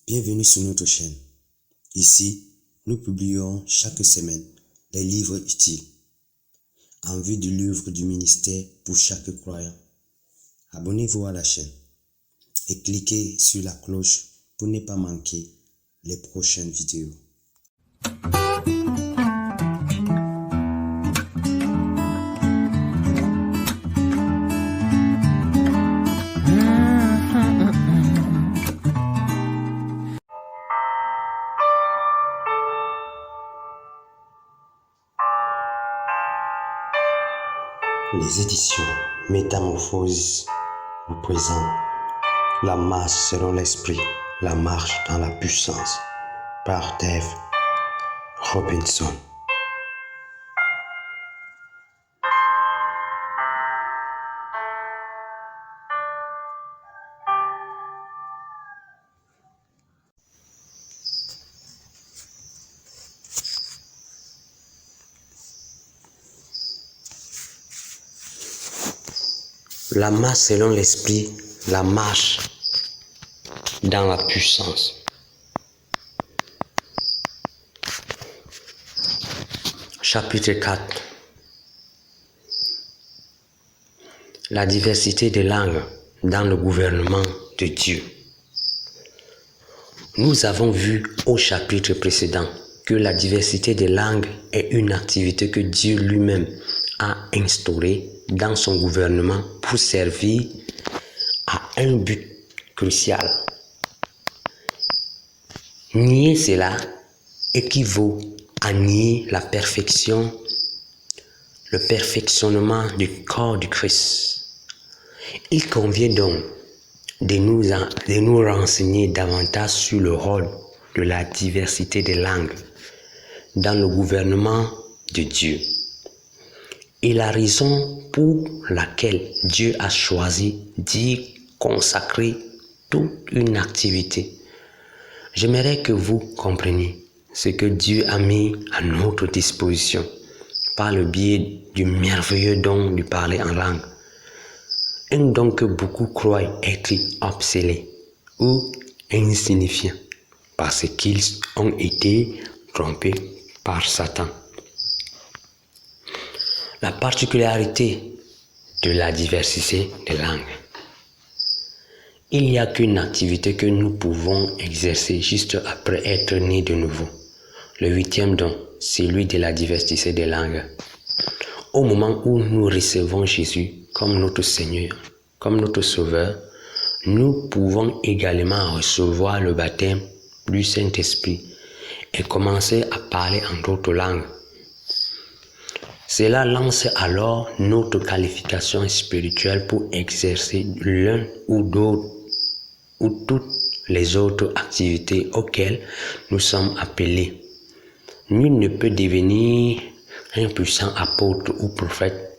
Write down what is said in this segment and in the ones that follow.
Bienvenue sur notre chaîne. Ici, nous publions chaque semaine des livres utiles en vue de l'œuvre du ministère pour chaque croyant. Abonnez-vous à la chaîne et cliquez sur la cloche pour ne pas manquer les prochaines vidéos. Les éditions Métamorphose vous présentent La marche selon l'esprit, la marche dans la puissance par Dave Robinson. La marche selon l'esprit, la marche dans la puissance. Chapitre 4. La diversité des langues dans le gouvernement de Dieu. Nous avons vu au chapitre précédent que la diversité des langues est une activité que Dieu lui-même a instaurée dans son gouvernement pour servir à un but crucial. Nier cela équivaut à nier la perfection, le perfectionnement du corps du Christ. Il convient donc de nous renseigner davantage sur le rôle de la diversité des langues dans le gouvernement de Dieu et la raison pour laquelle Dieu a choisi d'y consacrer toute une activité. J'aimerais que vous compreniez ce que Dieu a mis à notre disposition par le biais du merveilleux don du parler en langue. Un don que beaucoup croient être obsolète ou insignifiant parce qu'ils ont été trompés par Satan. La particularité de la diversité des langues. Il n'y a qu'une activité que nous pouvons exercer juste après être nés de nouveau. Le 8e don, celui de la diversité des langues. Au moment où nous recevons Jésus comme notre Seigneur, comme notre Sauveur, nous pouvons également recevoir le baptême du Saint-Esprit et commencer à parler en d'autres langues. Cela lance alors notre qualification spirituelle pour exercer l'un ou toutes les autres activités auxquelles nous sommes appelés. Nul ne peut devenir un puissant apôtre ou prophète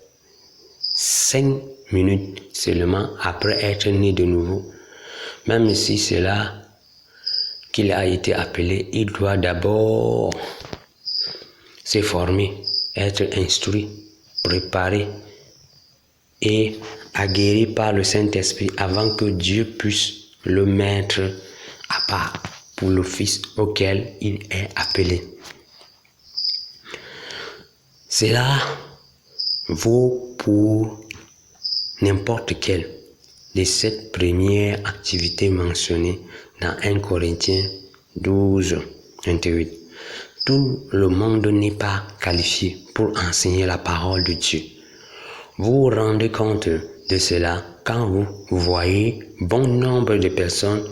5 minutes seulement après être né de nouveau. Même si c'est là qu'il a été appelé, il doit d'abord se former, être instruit, préparé et aguerri par le Saint-Esprit avant que Dieu puisse le mettre à part pour l'office auquel il est appelé. Cela vaut pour n'importe quelle de ces premières activités mentionnées dans 1 Corinthiens 12, 28. Tout le monde n'est pas qualifié pour enseigner la parole de Dieu. Vous vous rendez compte de cela quand vous voyez bon nombre de personnes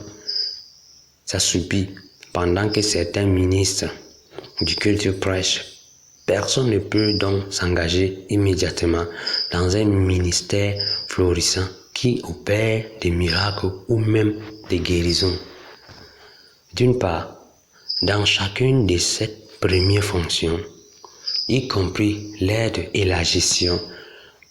s'assoupir pendant que certains ministres du culte prêchent. Personne ne peut donc s'engager immédiatement dans un ministère florissant qui opère des miracles ou même des guérisons. D'une part, dans chacune de ces premières fonctions, y compris l'aide et la gestion,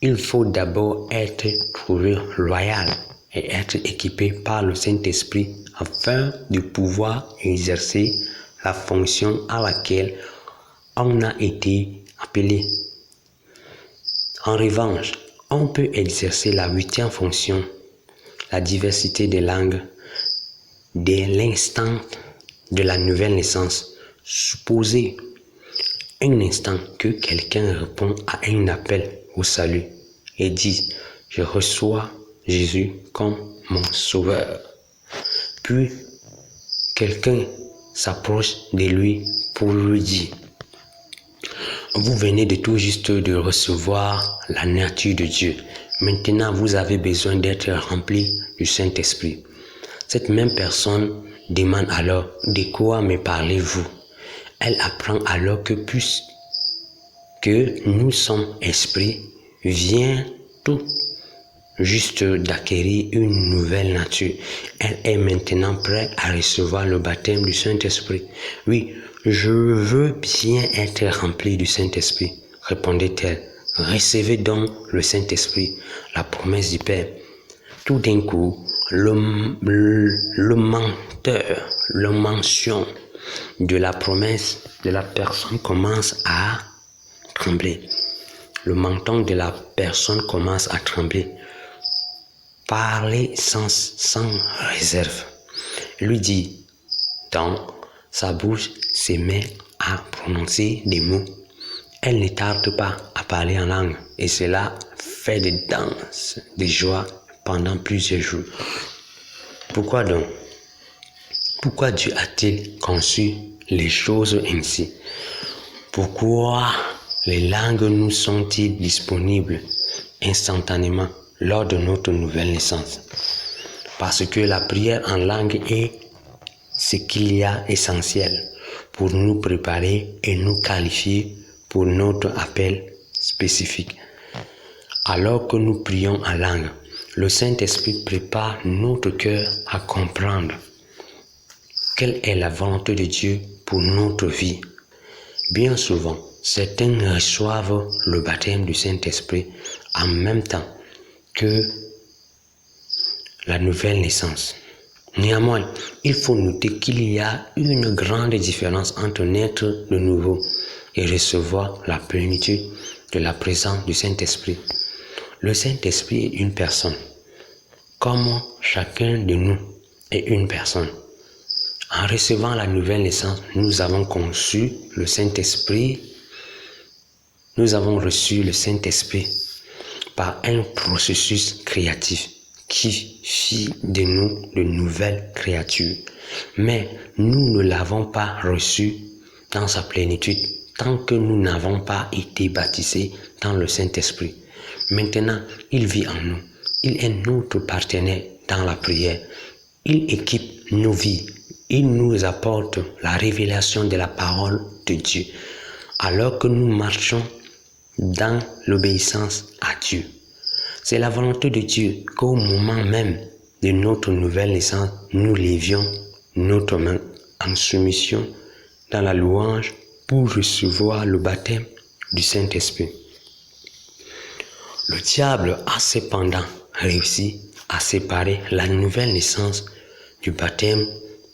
il faut d'abord être trouvé loyal et être équipé par le Saint-Esprit afin de pouvoir exercer la fonction à laquelle on a été appelé. En revanche, on peut exercer la 8e fonction, la diversité des langues, dès l'instant de la nouvelle naissance. Supposez un instant que quelqu'un répond à un appel au salut et dit « Je reçois Jésus comme mon sauveur ». Puis, quelqu'un s'approche de lui pour lui dire « Vous venez de tout juste de recevoir la nature de Dieu. Maintenant, vous avez besoin d'être rempli du Saint-Esprit. » Cette même personne demande alors « De quoi me parlez-vous » Elle apprend alors que puisque nous sommes esprits, vient tout juste d'acquérir une nouvelle nature. Elle est maintenant prête à recevoir le baptême du Saint-Esprit. « Oui, je veux bien être rempli du Saint-Esprit, » répondait-elle. « Recevez donc le Saint-Esprit, la promesse du Père. » Tout d'un coup, le mention de la promesse de la personne commence à trembler. Le menton de la personne commence à trembler. Parler sans réserve. Lui dit, dans sa bouche se met à prononcer des mots. Elle ne tarde pas à parler en langue et cela fait des danses, des joies pendant plusieurs jours. Pourquoi donc? Pourquoi Dieu a-t-il conçu les choses ainsi? Pourquoi les langues nous sont-ils disponibles instantanément lors de notre nouvelle naissance? Parce que la prière en langue est ce qu'il y a essentiel pour nous préparer et nous qualifier pour notre appel spécifique. Alors que nous prions en langue, le Saint-Esprit prépare notre cœur à comprendre quelle est la volonté de Dieu pour notre vie. Bien souvent, certains reçoivent le baptême du Saint-Esprit en même temps que la nouvelle naissance. Néanmoins, il faut noter qu'il y a une grande différence entre naître de nouveau et recevoir la plénitude de la présence du Saint-Esprit. Le Saint-Esprit est une personne, comme chacun de nous est une personne. En recevant la nouvelle naissance, nous avons reçu le Saint-Esprit par un processus créatif qui fit de nous de nouvelles créatures. Mais nous ne l'avons pas reçu dans sa plénitude tant que nous n'avons pas été baptisés dans le Saint-Esprit. Maintenant, il vit en nous. Il est notre partenaire dans la prière. Il équipe nos vies. Il nous apporte la révélation de la parole de Dieu, alors que nous marchons dans l'obéissance à Dieu. C'est la volonté de Dieu qu'au moment même de notre nouvelle naissance, nous levions notre main en soumission dans la louange pour recevoir le baptême du Saint-Esprit. Le diable a cependant réussi à séparer la nouvelle naissance du baptême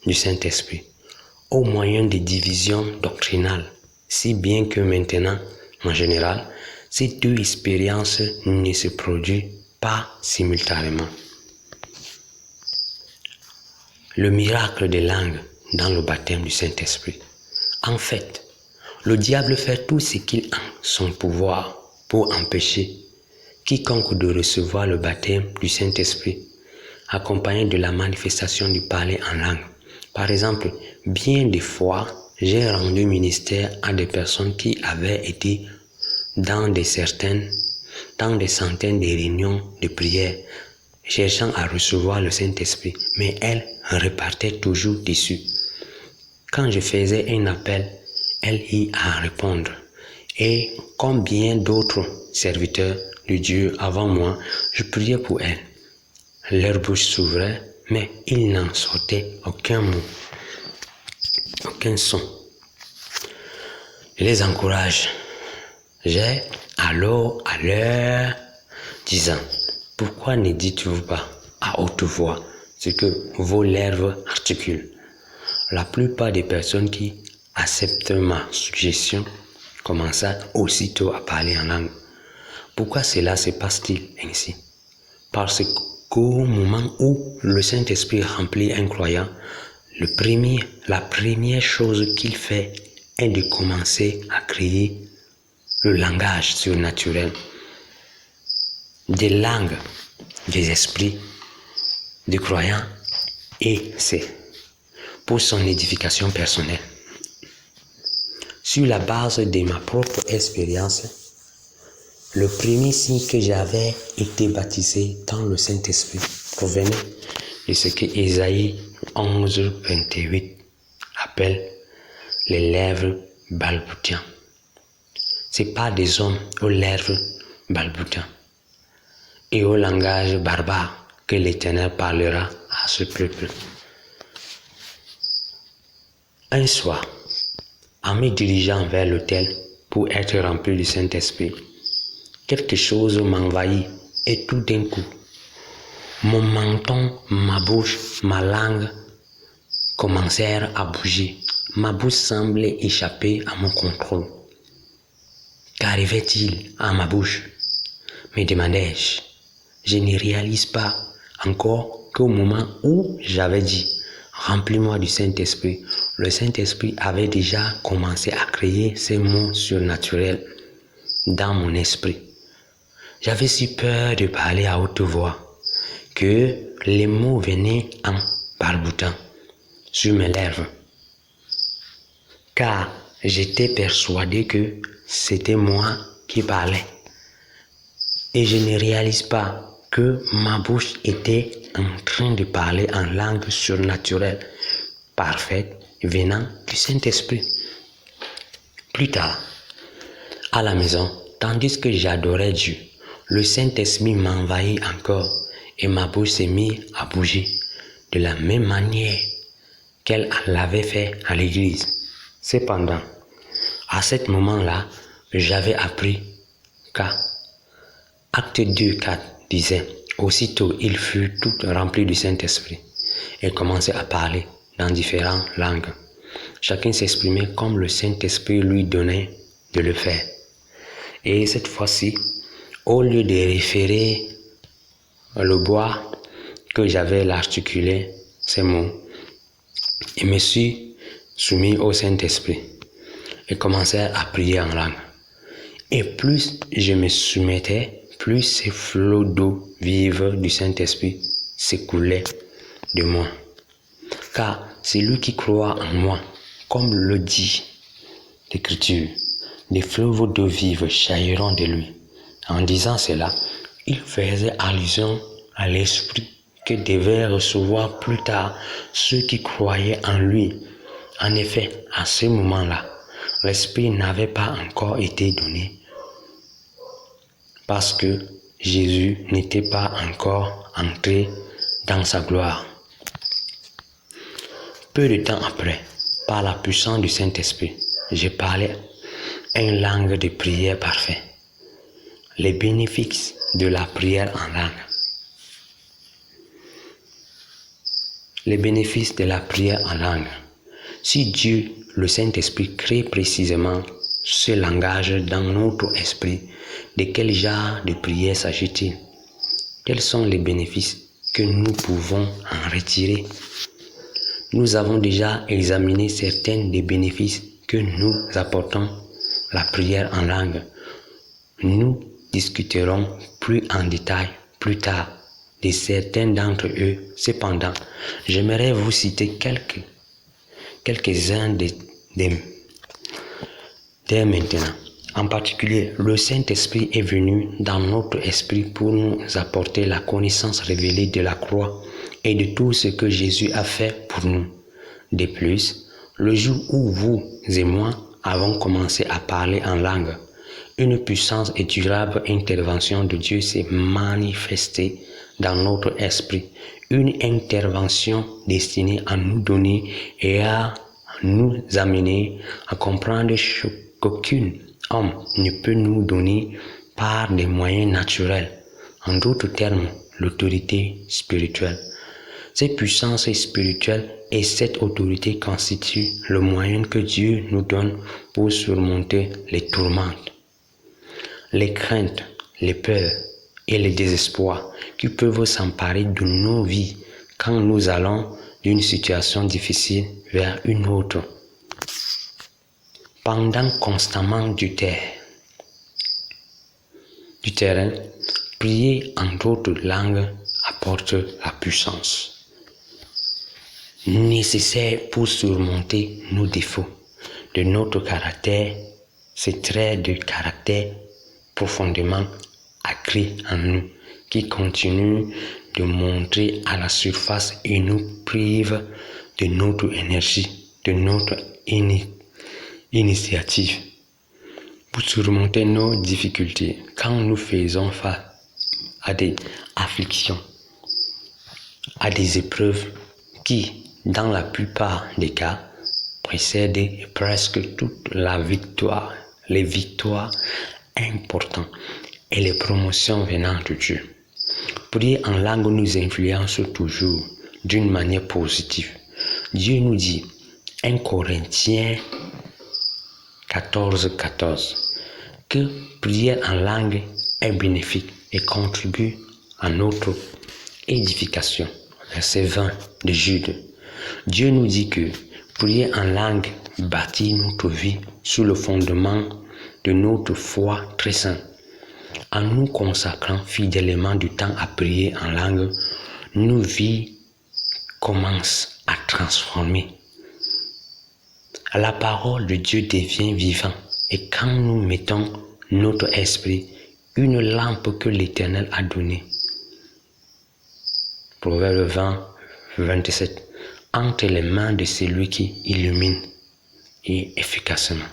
du Saint-Esprit au moyen de divisions doctrinales, si bien que maintenant, en général, ces deux expériences ne se produisent pas simultanément. Le miracle des langues dans le baptême du Saint-Esprit. En fait, le diable fait tout ce qu'il a en son pouvoir pour empêcher quiconque de recevoir le baptême du Saint-Esprit, accompagné de la manifestation du parler en langue. Par exemple, bien des fois, j'ai rendu ministère à des personnes qui avaient été dans des centaines de réunions de prière, cherchant à recevoir le Saint-Esprit, mais elles repartaient toujours déçues. Quand je faisais un appel, elles y à répondre. Et comme bien d'autres serviteurs de Dieu avant moi, je priais pour elles. Leur bouche s'ouvrait, mais il n'en sortait aucun mot, aucun son. Je les encourage. J'ai alors à leur disant, pourquoi ne dites-vous pas à haute voix ce que vos lèvres articulent? La plupart des personnes qui acceptent ma suggestion commencent aussitôt à parler en langue. Pourquoi cela se passe-t-il ainsi? Parce qu'au moment où le Saint-Esprit remplit un croyant, la première chose qu'il fait est de commencer à créer le langage surnaturel, des langues, des esprits, des croyants, et c'est pour son édification personnelle. Sur la base de ma propre expérience, le premier signe que j'avais été baptisé dans le Saint-Esprit provenait de ce que Ésaïe 11, 28 appelle les lèvres balbutiantes. C'est pas des hommes aux lèvres balbutiantes et au langage barbare que l'Éternel parlera à ce peuple. Un soir, en me dirigeant vers l'autel pour être rempli du Saint-Esprit, quelque chose m'envahit et tout d'un coup, mon menton, ma bouche, ma langue commencèrent à bouger. Ma bouche semblait échapper à mon contrôle. Qu'arrivait-il à ma bouche? Me demandai-je. Je ne réalise pas encore qu'au moment où j'avais dit « Remplis-moi du Saint-Esprit », le Saint-Esprit avait déjà commencé à créer ces mots surnaturels dans mon esprit. J'avais si peur de parler à haute voix que les mots venaient en balbutiant sur mes lèvres, car j'étais persuadé que c'était moi qui parlais. Et je ne réalise pas que ma bouche était en train de parler en langue surnaturelle, parfaite, venant du Saint-Esprit. Plus tard, à la maison, tandis que j'adorais Dieu, le Saint-Esprit m'envahit encore et ma bouche s'est mise à bouger de la même manière qu'elle l'avait fait à l'église. Cependant, à ce moment-là, j'avais appris qu'à Acte 2, 4 disait « Aussitôt, il fut tout rempli du Saint-Esprit et commençait à parler dans différentes langues. Chacun s'exprimait comme le Saint-Esprit lui donnait de le faire. Et cette fois-ci, au lieu de référer le bois que j'avais l'articulé, ces mots, je me suis soumis au Saint-Esprit et commençai à prier en langue. Et plus je me soumettais, plus ces flots d'eau vive du Saint-Esprit s'écoulaient de moi. Car celui qui croit en moi, comme le dit l'Écriture, des fleuves d'eau vive jailliront de lui. En disant cela, il faisait allusion à l'Esprit que devaient recevoir plus tard ceux qui croyaient en lui. En effet, à ce moment-là, l'Esprit n'avait pas encore été donné parce que Jésus n'était pas encore entré dans sa gloire. Peu de temps après, par la puissance du Saint-Esprit, je parlais une langue de prière parfaite. Les bénéfices de la prière en langue. Les bénéfices de la prière en langue. Si Dieu, le Saint-Esprit, crée précisément ce langage dans notre esprit, de quel genre de prière s'agit-il? Quels sont les bénéfices que nous pouvons en retirer? Nous avons déjà examiné certains des bénéfices que nous apportons la prière en langue. Nous discuterons plus en détail plus tard de certains d'entre eux. Cependant, j'aimerais vous citer quelques-uns dès maintenant. En particulier, le Saint-Esprit est venu dans notre esprit pour nous apporter la connaissance révélée de la croix et de tout ce que Jésus a fait pour nous. De plus, le jour où vous et moi avons commencé à parler en langue, une puissance et durable intervention de Dieu s'est manifestée dans notre esprit, une intervention destinée à nous donner et à nous amener à comprendre qu'aucun homme ne peut nous donner par des moyens naturels, en d'autres termes, l'autorité spirituelle. Cette puissance spirituelle et cette autorité constituent le moyen que Dieu nous donne pour surmonter les tourmentes, les craintes, les peurs et le désespoir qui peuvent s'emparer de nos vies quand nous allons d'une situation difficile vers une autre. Pendant constamment du terrain, prier en d'autres langues apporte la puissance nécessaire pour surmonter nos défauts de notre caractère, ces traits de caractère profondément ancrés en nous, qui continuent de monter à la surface et nous privent de notre énergie, de notre initiative. Pour surmonter nos difficultés, quand nous faisons face à des afflictions, à des épreuves qui, dans la plupart des cas, précèdent presque toute la victoire, les victoires importantes et les promotions venant de Dieu. Prier en langue nous influence toujours d'une manière positive. Dieu nous dit, 1 Corinthiens 14:14, que prier en langue est bénéfique et contribue à notre édification. Verset 20 de Jude. Dieu nous dit que prier en langue bâtit notre vie sur le fondement de notre foi très sainte. En nous consacrant fidèlement du temps à prier en langue, nos vies commencent à transformer. La parole de Dieu devient vivante et quand nous mettons notre esprit, une lampe que l'Éternel a donnée, Proverbe 20:27, entre les mains de celui qui illumine et efficacement.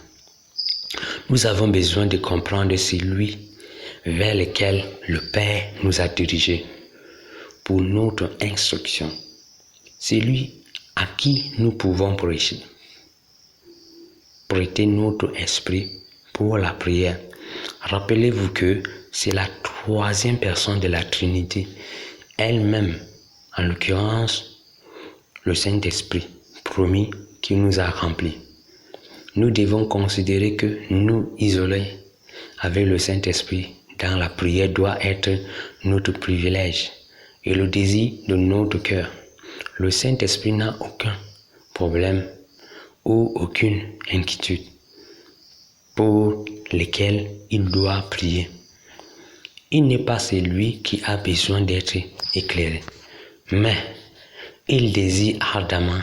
Nous avons besoin de comprendre celui vers lequel le Père nous a dirigés pour notre instruction. C'est lui à qui nous pouvons prêter notre esprit pour la prière. Rappelez-vous que c'est la troisième personne de la Trinité, elle-même, en l'occurrence, le Saint-Esprit promis qui nous a remplis. Nous devons considérer que nous isoler avec le Saint-Esprit dans la prière doit être notre privilège et le désir de notre cœur. Le Saint-Esprit n'a aucun problème ou aucune inquiétude pour lesquels il doit prier. Il n'est pas celui qui a besoin d'être éclairé, mais il désire ardemment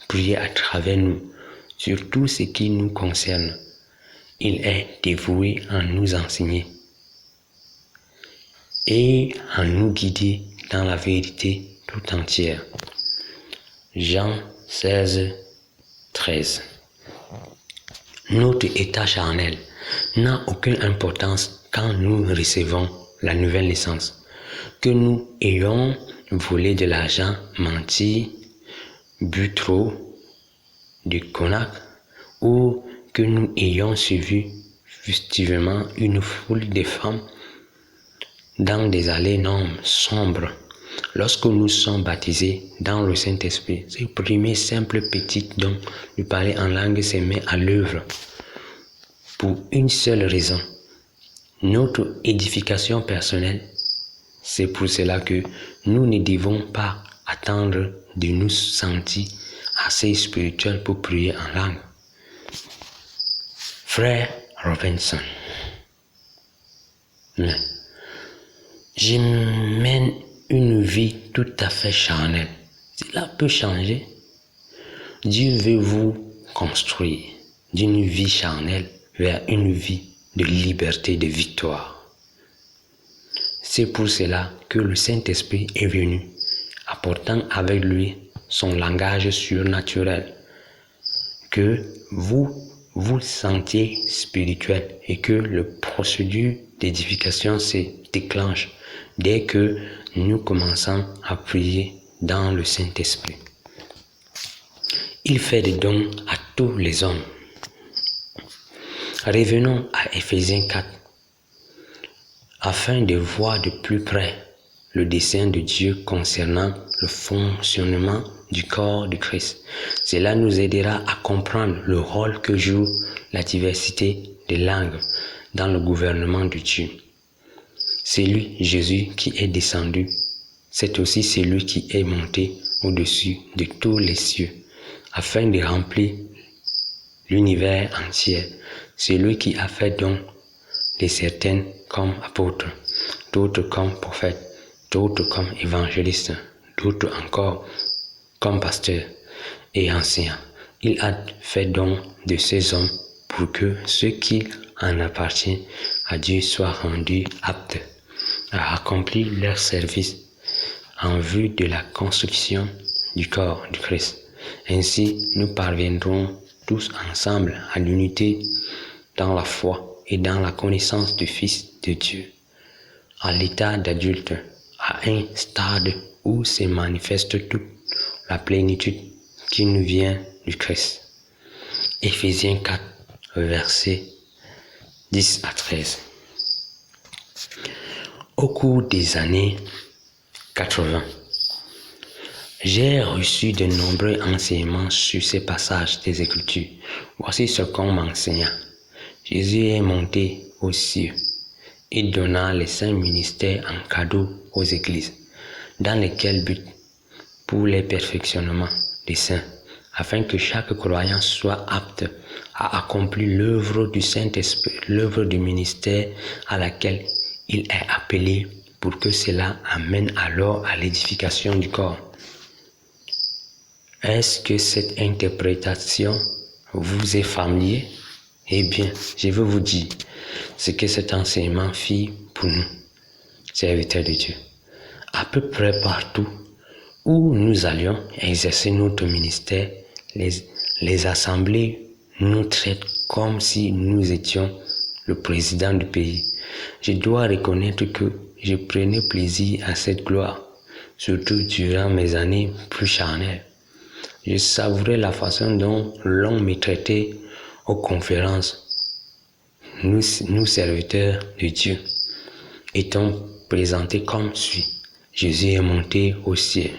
prier à travers nous sur tout ce qui nous concerne. Il est dévoué à nous enseigner et à nous guider dans la vérité tout entière. Jean 16:13. Notre état charnel n'a aucune importance quand nous recevons la nouvelle naissance. Que nous ayons volé de l'argent, menti, bu trop de cognac ou que nous ayons suivi fustivement une foule de femmes dans des allées sombres. Lorsque nous sommes baptisés dans le Saint-Esprit, ce premier simple petit don de parler en langue se met à l'œuvre pour une seule raison, notre édification personnelle. C'est pour cela que nous ne devons pas attendre de nous sentir assez spirituels pour prier en langue. Frère Robinson, mais je mène une vie tout à fait charnelle. Cela peut changer. Dieu veut vous construire d'une vie charnelle vers une vie de liberté, de victoire. C'est pour cela que le Saint-Esprit est venu, apportant avec lui son langage surnaturel, que vous vous sentiez spirituel et que le procédure d'édification se déclenche dès que nous commençons à prier dans le Saint-Esprit. Il fait des dons à tous les hommes. Revenons à Éphésiens 4, afin de voir de plus près le dessein de Dieu concernant le fonctionnement du corps de Christ. Cela nous aidera à comprendre le rôle que joue la diversité des langues dans le gouvernement de Dieu. C'est lui, Jésus, qui est descendu. C'est aussi celui qui est monté au-dessus de tous les cieux, afin de remplir l'univers entier. C'est lui qui a fait don de certains comme apôtres, d'autres comme prophètes, d'autres comme évangélistes, d'autres encore comme pasteurs et enseignants. Il a fait don de ces hommes pour que ceux qui en appartiennent à Dieu soient rendus aptes à accomplir leur service en vue de la construction du corps du Christ. Ainsi, nous parviendrons tous ensemble à l'unité dans la foi et dans la connaissance du Fils de Dieu, à l'état d'adulte, à un stade où se manifeste toute la plénitude qui nous vient du Christ. Éphésiens 4, versets 10 à 13. Au cours des années 80, j'ai reçu de nombreux enseignements sur ces passages des Écritures. Voici ce qu'on m'enseigna. Jésus est monté aux cieux et donna les saints ministères en cadeau aux églises, dans lesquels but pour les perfectionnements des saints, afin que chaque croyant soit apte à accomplir l'œuvre du Saint-Esprit, l'œuvre du ministère à laquelle il est appelé, pour que cela amène alors à l'édification du corps. Est-ce que cette interprétation vous est familière? Eh bien, je veux vous dire ce que cet enseignement fit pour nous, serviteurs de Dieu. À peu près partout où nous allions exercer notre ministère, les assemblées nous traitent comme si nous étions le président du pays. Je dois reconnaître que je prenais plaisir à cette gloire, surtout durant mes années plus charnelles. Je savourais la façon dont l'on me traitait aux conférences. Nous serviteurs de Dieu, étant présentés comme suit. Jésus est monté au ciel.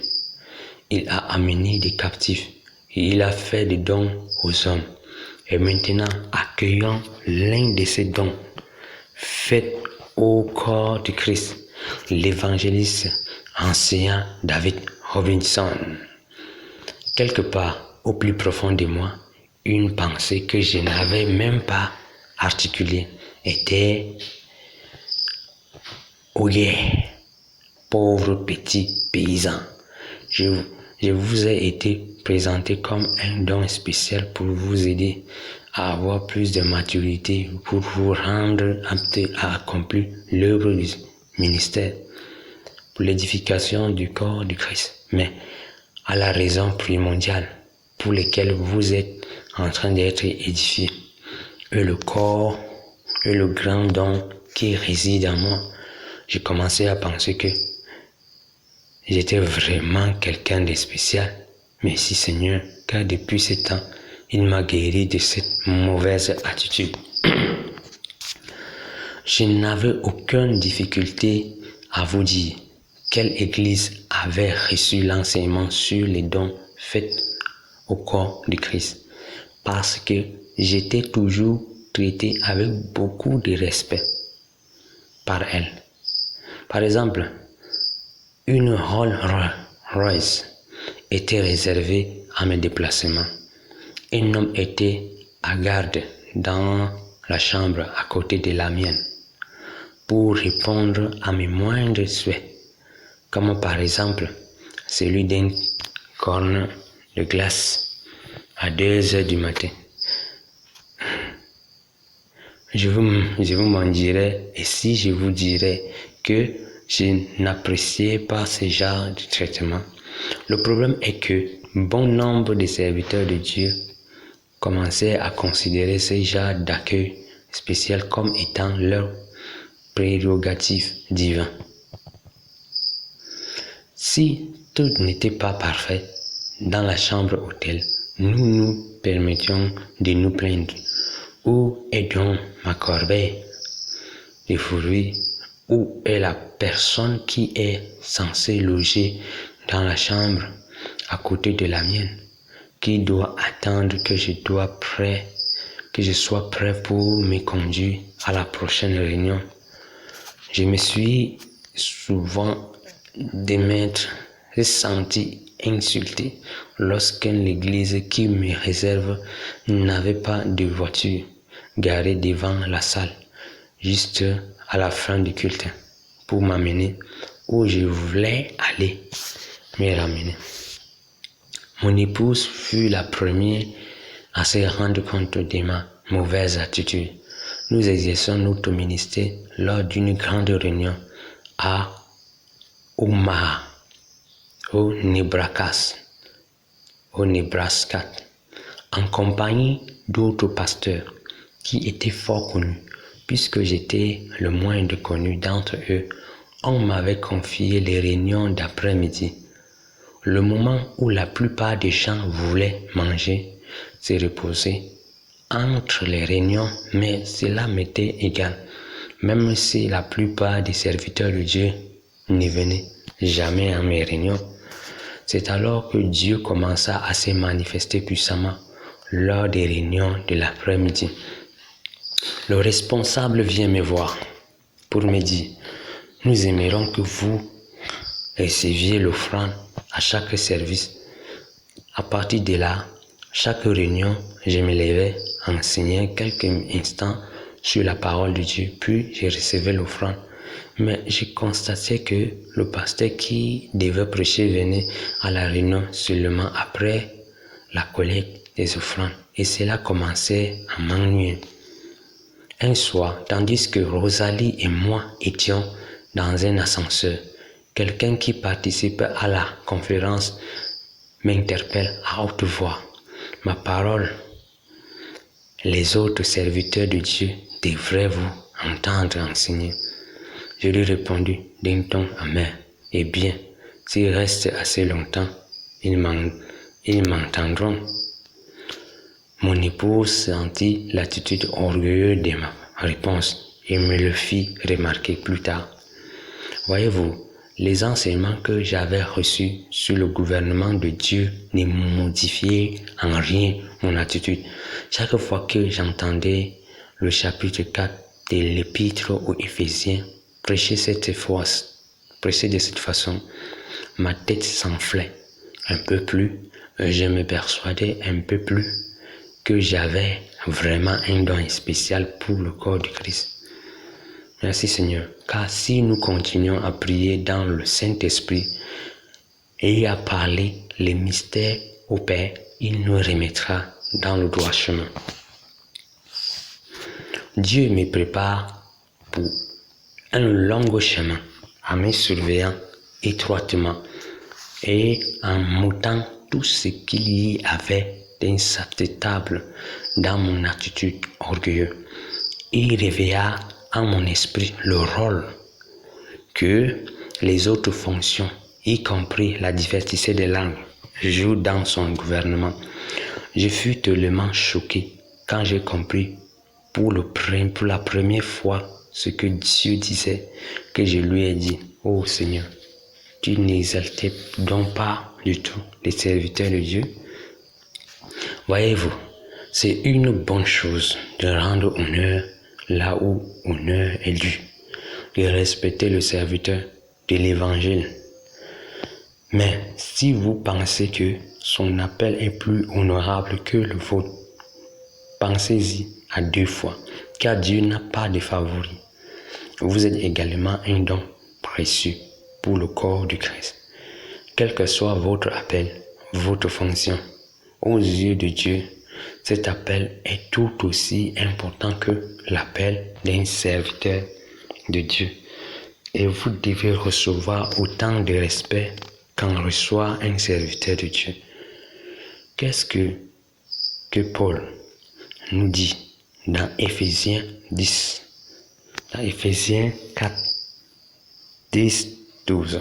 Il a amené des captifs et il a fait des dons aux hommes. Et maintenant, accueillons l'un de ces dons faits au corps du Christ, l'évangéliste enseignant David Robinson. Quelque part, au plus profond de moi, une pensée que je n'avais même pas articulée était « Oyez, pauvre petit paysan, je vous ai été présenté comme un don spécial pour vous aider à avoir plus de maturité, pour vous rendre apte à accomplir l'œuvre du ministère, pour l'édification du corps du Christ, mais à la raison primordiale pour laquelle vous êtes en train d'être édifié, et le corps et le grand don qui réside en moi. J'ai commencé à penser que j'étais vraiment quelqu'un de spécial. Merci Seigneur, car depuis ce temps, il m'a guéri de cette mauvaise attitude. Je n'avais aucune difficulté à vous dire quelle église avait reçu l'enseignement sur les dons faits au corps du Christ, parce que j'étais toujours traité avec beaucoup de respect par elle. Par exemple, une Rolls-Royce était réservée à mes déplacements. Un homme était à garde dans la chambre à côté de la mienne pour répondre à mes moindres souhaits, comme par exemple celui d'un corne de glace à 2 heures du matin. Je vous m'en dirai, et si je vous dirais que je n'appréciais pas ce genre de traitement. Le problème est que bon nombre de serviteurs de Dieu commençaient à considérer ce genre d'accueil spécial comme étant leur prérogative divine. Si tout n'était pas parfait dans la chambre hôtel, nous nous permettions de nous plaindre. Où est donc ma corbeille de fruits? Où est la personne qui est censée loger dans la chambre à côté de la mienne, qui doit attendre que je sois prêt pour me conduire à la prochaine réunion? Je me suis souvent senti insulté lorsque l'église qui me réserve n'avait pas de voiture garée devant la salle, juste à la fin du culte, pour m'amener où je voulais aller me ramener. Mon épouse fut la première à se rendre compte de ma mauvaise attitude. Nous exerçons notre ministère lors d'une grande réunion à Omaha, au Nebraska, en compagnie d'autres pasteurs qui étaient fort connus. Puisque j'étais le moins connu d'entre eux, on m'avait confié les réunions d'après-midi, le moment où la plupart des gens voulaient manger, se reposer entre les réunions, mais cela m'était égal, même si la plupart des serviteurs de Dieu ne venaient jamais à mes réunions. C'est alors que Dieu commença à se manifester puissamment lors des réunions de l'après-midi. Le responsable vient me voir pour me dire « Nous aimerions que vous receviez l'offrande à chaque service. » À partir de là, chaque réunion, je me levais, enseignais quelques instants sur la parole de Dieu, puis je recevais l'offrande. Mais je constatais que le pasteur qui devait prêcher venait à la réunion seulement après la collecte des offrandes, et cela commençait à m'ennuyer. Un soir, tandis que Rosalie et moi étions dans un ascenseur, quelqu'un qui participe à la conférence m'interpelle à haute voix. Ma parole, les autres serviteurs de Dieu devraient vous entendre enseigner. Je lui répondis d'un ton amer. Eh bien, s'ils restent assez longtemps, ils m'entendront. Mon épouse sentit l'attitude orgueilleuse de ma réponse et me le fit remarquer plus tard. Voyez-vous, les enseignements que j'avais reçus sur le gouvernement de Dieu ne modifiaient en rien mon attitude. Chaque fois que j'entendais le chapitre 4 de l'épître aux Éphésiens prêcher de cette façon, ma tête s'enflait un peu plus, je me persuadais un peu plus que j'avais vraiment un don spécial pour le corps du Christ. Merci Seigneur, car si nous continuons à prier dans le Saint-Esprit et à parler les mystères au Père, il nous remettra dans le droit chemin. Dieu me prépare pour un long chemin en me surveillant étroitement et en m'ôtant tout ce qu'il y avait d'inacceptable dans mon attitude orgueilleuse. Il réveilla en mon esprit le rôle que les autres fonctions, y compris la diversité des langues, jouent dans son gouvernement. Je fus tellement choqué quand j'ai compris pour la première fois ce que Dieu disait, que je lui ai dit « Oh Seigneur, tu n'exaltais donc pas du tout les serviteurs de Dieu ?» Voyez-vous, c'est une bonne chose de rendre honneur là où honneur est dû, de respecter le serviteur de l'Évangile. Mais si vous pensez que son appel est plus honorable que le vôtre, pensez-y à 2 fois, car Dieu n'a pas de favoris. Vous êtes également un don précieux pour le corps du Christ. Quel que soit votre appel, votre fonction, aux yeux de Dieu, cet appel est tout aussi important que l'appel d'un serviteur de Dieu. Et vous devez recevoir autant de respect qu'en reçoit un serviteur de Dieu. Qu'est-ce que Paul nous dit dans Éphésiens 10, dans Éphésiens 4, 10, 12.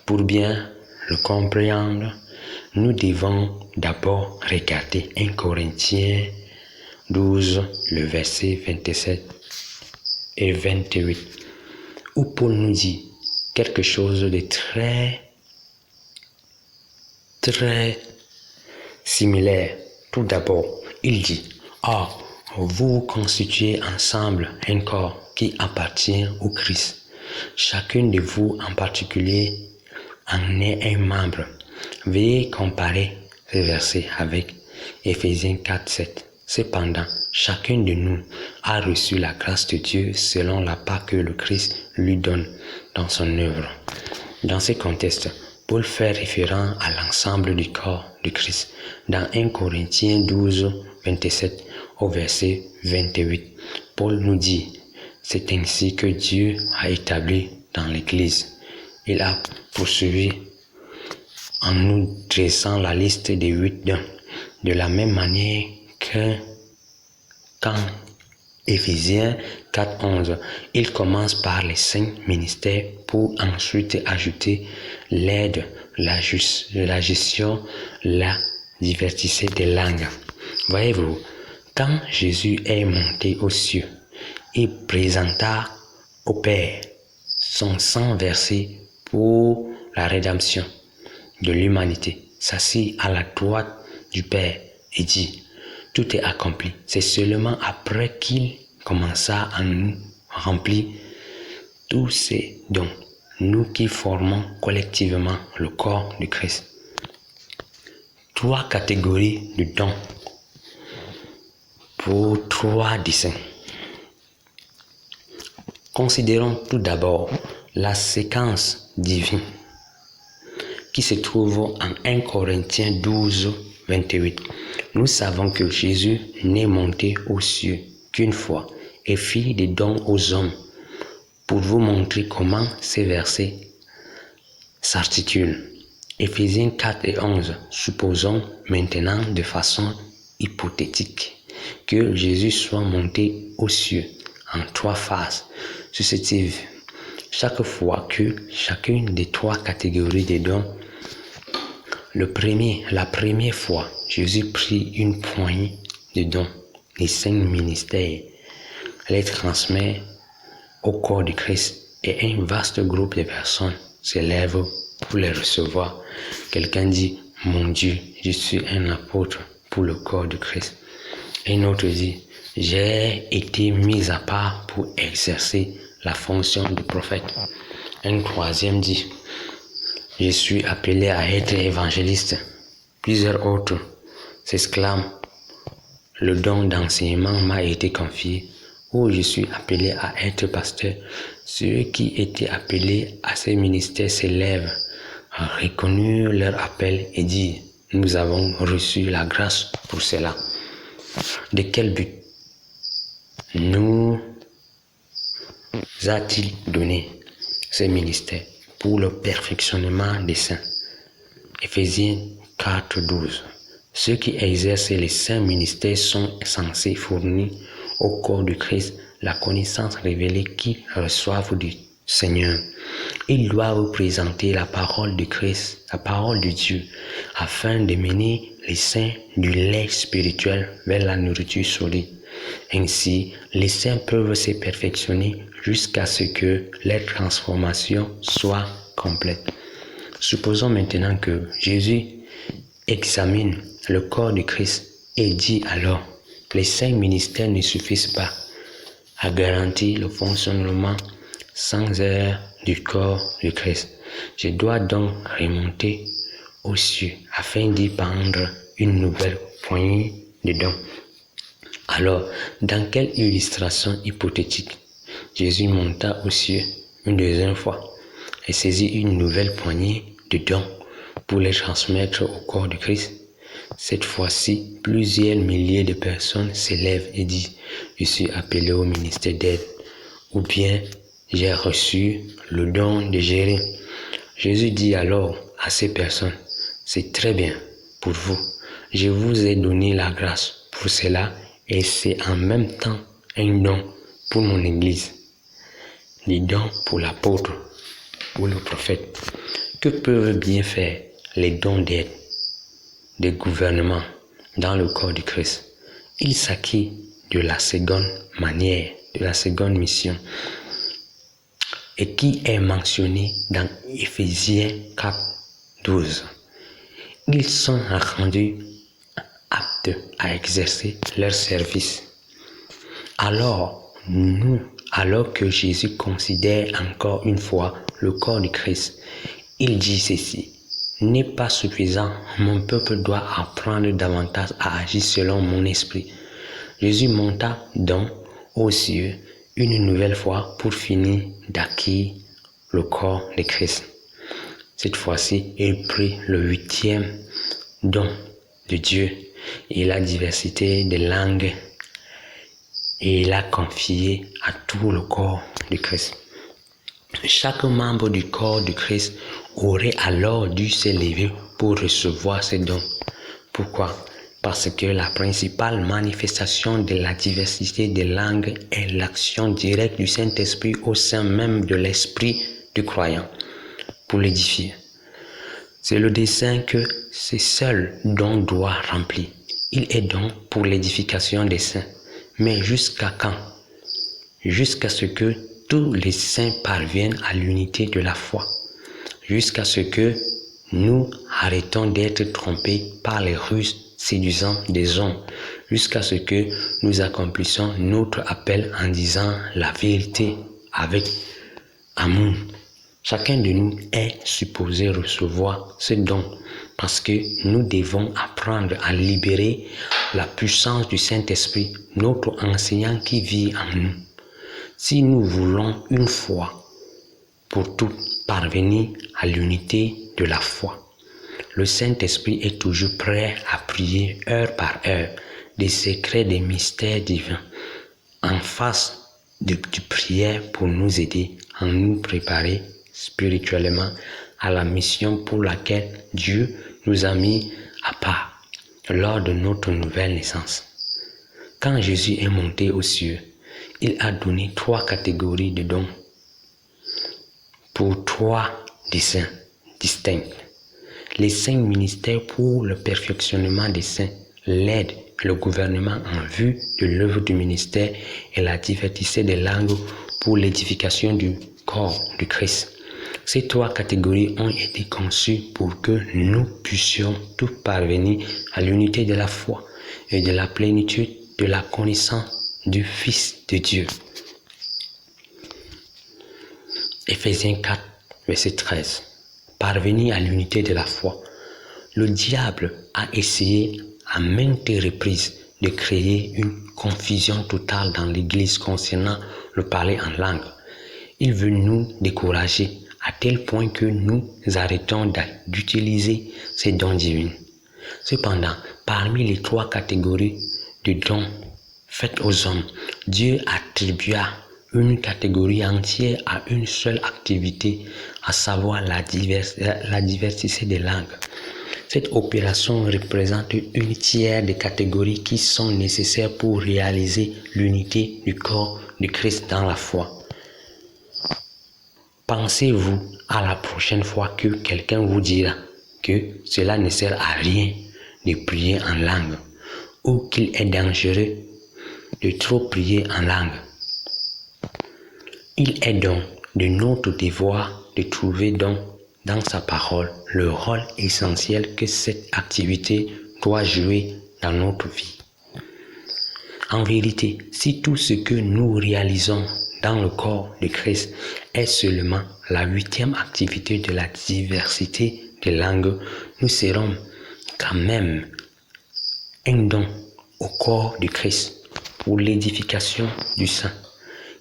Pour bien le comprendre, nous devons d'abord regarder 1 Corinthiens 12, le verset 27 et 28, où Paul nous dit quelque chose de très similaire. Tout d'abord, il dit « Or, vous constituez ensemble un corps qui appartient au Christ. Chacun de vous en particulier en est un membre. Veuillez comparer ces versets avec Éphésiens 4:7. Cependant, chacun de nous a reçu la grâce de Dieu selon la part que le Christ lui donne dans son œuvre. Dans ce contexte, Paul fait référence à l'ensemble du corps de Christ. Dans 1 Corinthiens 12:27 au verset 28, Paul nous dit: c'est ainsi que Dieu a établi dans l'Église. Il a poursuivi en nous dressant la liste des 8 dons. De la même manière qu'en Éphésiens 4:11, il commence par les 5 ministères pour ensuite ajouter l'aide, la gestion, la diversité des langues. Voyez-vous, quand Jésus est monté aux cieux, il présenta au Père son sang versé pour la rédemption de l'humanité, s'assit à la droite du Père et dit: tout est accompli. C'est seulement après qu'il commença à nous remplir tous ces dons, nous qui formons collectivement le corps de Christ. 3 catégories de dons pour 3 desseins. Considérons tout d'abord la séquence divine qui se trouve en 1 Corinthiens 12:28. Nous savons que Jésus n'est monté aux cieux qu'une fois et fit des dons aux hommes. Pour vous montrer comment ces versets s'articulent, Éphésiens 4:11, supposons maintenant de façon hypothétique que Jésus soit monté aux cieux en 3 phases successives. Chaque fois que chacune des 3 catégories de dons, la première fois, Jésus prit une poignée de dons, les 5 ministères, les transmet au corps de Christ et un vaste groupe de personnes se lève pour les recevoir. Quelqu'un dit: mon Dieu, je suis un apôtre pour le corps de Christ. Un autre dit: j'ai été mis à part pour exercer la fonction de prophète. Un troisième dit: je suis appelé à être évangéliste. Plusieurs autres s'exclament: le don d'enseignement m'a été confié, ou je suis appelé à être pasteur. Ceux qui étaient appelés à ces ministères s'élèvent, reconnurent leur appel et disent: nous avons reçu la grâce pour cela. De quel but nous a-t-il donné ces ministères? Pour le perfectionnement des saints. Éphésiens 4:12. Ceux qui exercent les saints ministères sont censés fournir au corps de Christ la connaissance révélée qu'ils reçoivent du Seigneur. Ils doivent présenter la parole de Christ, la parole de Dieu, afin de mener les saints du lait spirituel vers la nourriture solide. Ainsi, les saints peuvent se perfectionner jusqu'à ce que leur transformation soit complète. Supposons maintenant que Jésus examine le corps de Christ et dit alors: les 5 ministères ne suffisent pas à garantir le fonctionnement sans erreur du corps de Christ. Je dois donc remonter aux cieux afin d'y prendre une nouvelle poignée de dons. Alors, dans quelle illustration hypothétique Jésus monta aux cieux une deuxième fois et saisit une nouvelle poignée de dons pour les transmettre au corps de Christ? Cette fois-ci, plusieurs milliers de personnes s'élèvent et disent: je suis appelé au ministère d'aide, ou bien j'ai reçu le don de gérer. Jésus dit alors à ces personnes: c'est très bien pour vous, je vous ai donné la grâce pour cela et c'est en même temps un don pour mon Église. Les dons pour l'apôtre, pour le prophète. Que peuvent bien faire les dons d'aide, de gouvernement dans le corps du Christ? Il s'acquit de la seconde manière, de la seconde mission, et qui est mentionné dans Éphésiens 4:12. Ils sont rendus aptes à exercer leur service. Alors, nous, alors que Jésus considère encore une fois le corps du Christ. Il dit ceci: « N'est pas suffisant, mon peuple doit apprendre davantage à agir selon mon esprit. » Jésus monta donc aux cieux une nouvelle fois pour finir d'acquérir le corps de Christ. Cette fois-ci, il prit le 8e don de Dieu et la diversité des langues et l'a confié à tout le corps de Christ. Chaque membre du corps de Christ aurait alors dû s'élever pour recevoir ces dons. Pourquoi? Parce que la principale manifestation de la diversité des langues est l'action directe du Saint-Esprit au sein même de l'esprit du croyant pour l'édifier. C'est le dessein que ce seul don doit remplir. Il est donc pour l'édification des saints. Mais jusqu'à quand? Jusqu'à ce que tous les saints parviennent à l'unité de la foi. Jusqu'à ce que nous arrêtons d'être trompés par les ruses séduisants des hommes. Jusqu'à ce que nous accomplissions notre appel en disant la vérité avec amour. Chacun de nous est supposé recevoir ce don parce que nous devons apprendre à libérer la puissance du Saint-Esprit, notre enseignant qui vit en nous. Si nous voulons une fois pour toutes parvenir à l'unité de la foi, le Saint-Esprit est toujours prêt à prier heure par heure des secrets des mystères divins en face de prières pour nous aider à nous préparer spirituellement à la mission pour laquelle Dieu nous a mis à part lors de notre nouvelle naissance. Quand Jésus est monté aux cieux, il a donné 3 catégories de dons pour 3 desseins distincts. Les 5 ministères pour le perfectionnement des saints, l'aide, le gouvernement en vue de l'œuvre du ministère et la diversité des langues pour l'édification du corps du Christ. Ces 3 catégories ont été conçues pour que nous puissions tous parvenir à l'unité de la foi et de la plénitude de la connaissance du Fils de Dieu. Éphésiens 4, verset 13. Parvenir à l'unité de la foi. Le diable a essayé à maintes reprises de créer une confusion totale dans l'Église concernant le parler en langue. Il veut nous décourager à tel point que nous arrêtons d'utiliser ces dons divins. Cependant, parmi les 3 catégories de dons faites aux hommes, Dieu attribua une catégorie entière à une seule activité, à savoir la diversité des langues. Cette opération représente une tiers des catégories qui sont nécessaires pour réaliser l'unité du corps de Christ dans la foi. Pensez-vous à la prochaine fois que quelqu'un vous dira que cela ne sert à rien de prier en langue ou qu'il est dangereux de trop prier en langue? Il est donc de notre devoir de trouver dans sa parole le rôle essentiel que cette activité doit jouer dans notre vie. En vérité, si tout ce que nous réalisons dans le corps de Christ est seulement la 8e activité de la diversité des langues, nous serons quand même un don au corps de Christ pour l'édification du saint.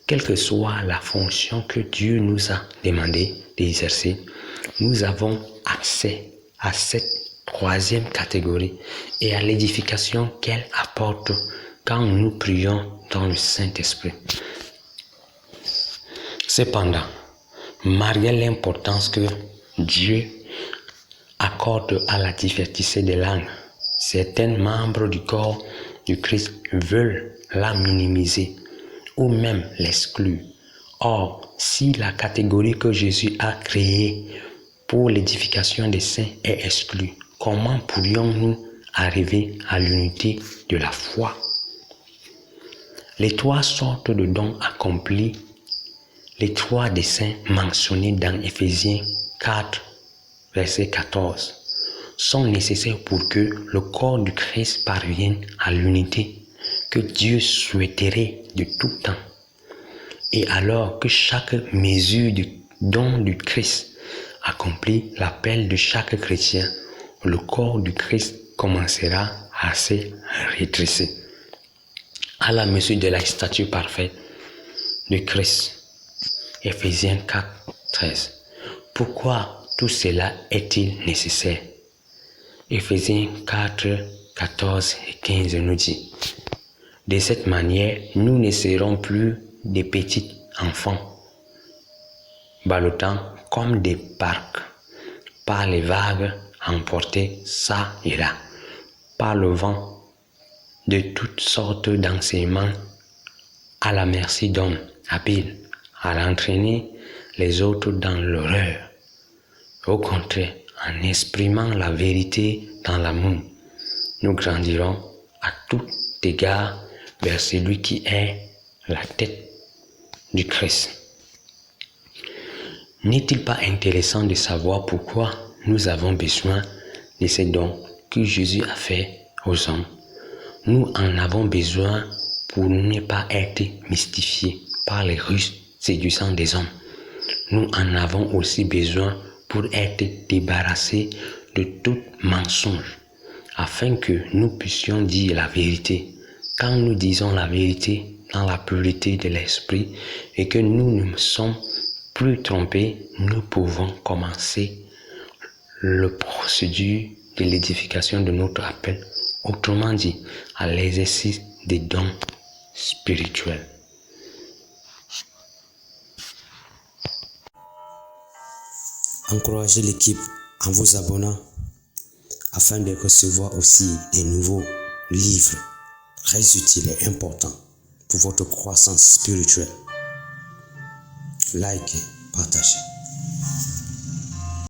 Quelle que soit la fonction que Dieu nous a demandé d'exercer, nous avons accès à cette 3e catégorie et à l'édification qu'elle apporte quand nous prions dans le Saint-Esprit. Cependant, malgré l'importance que Dieu accorde à la diversité des langues, certains membres du corps du Christ veulent la minimiser ou même l'exclure. Or, si la catégorie que Jésus a créée pour l'édification des saints est exclue, comment pourrions-nous arriver à l'unité de la foi? Les 3 sortes de dons accomplis, les 3 desseins mentionnés dans Éphésiens 4, verset 14, sont nécessaires pour que le corps du Christ parvienne à l'unité que Dieu souhaiterait de tout temps. Et alors que chaque mesure du don du Christ accomplit l'appel de chaque chrétien, le corps du Christ commencera à se rétrécir à la mesure de la stature parfaite de Christ. Ephésiens 4, 13. Pourquoi tout cela est-il nécessaire? Ephésiens 4, 14 et 15 nous dit: de cette manière, nous ne serons plus des petits enfants, ballottant comme des barques par les vagues emportées ça et là, par le vent de toutes sortes d'enseignements à la merci d'hommes habiles à entraîner les autres dans l'erreur. Au contraire, en exprimant la vérité dans l'amour, nous grandirons à tout égard vers celui qui est la tête du Christ. N'est-il pas intéressant de savoir pourquoi nous avons besoin de ces dons que Jésus a fait aux hommes? Nous en avons besoin pour ne pas être mystifiés par les ruses séduisants des hommes. Nous en avons aussi besoin pour être débarrassés de tout mensonge, afin que nous puissions dire la vérité. Quand nous disons la vérité dans la pureté de l'esprit et que nous ne sommes plus trompés, nous pouvons commencer le procédure de l'édification de notre appel, autrement dit, à l'exercice des dons spirituels. Encouragez l'équipe en vous abonnant afin de recevoir aussi des nouveaux livres très utiles et importants pour votre croissance spirituelle. Likez, partagez.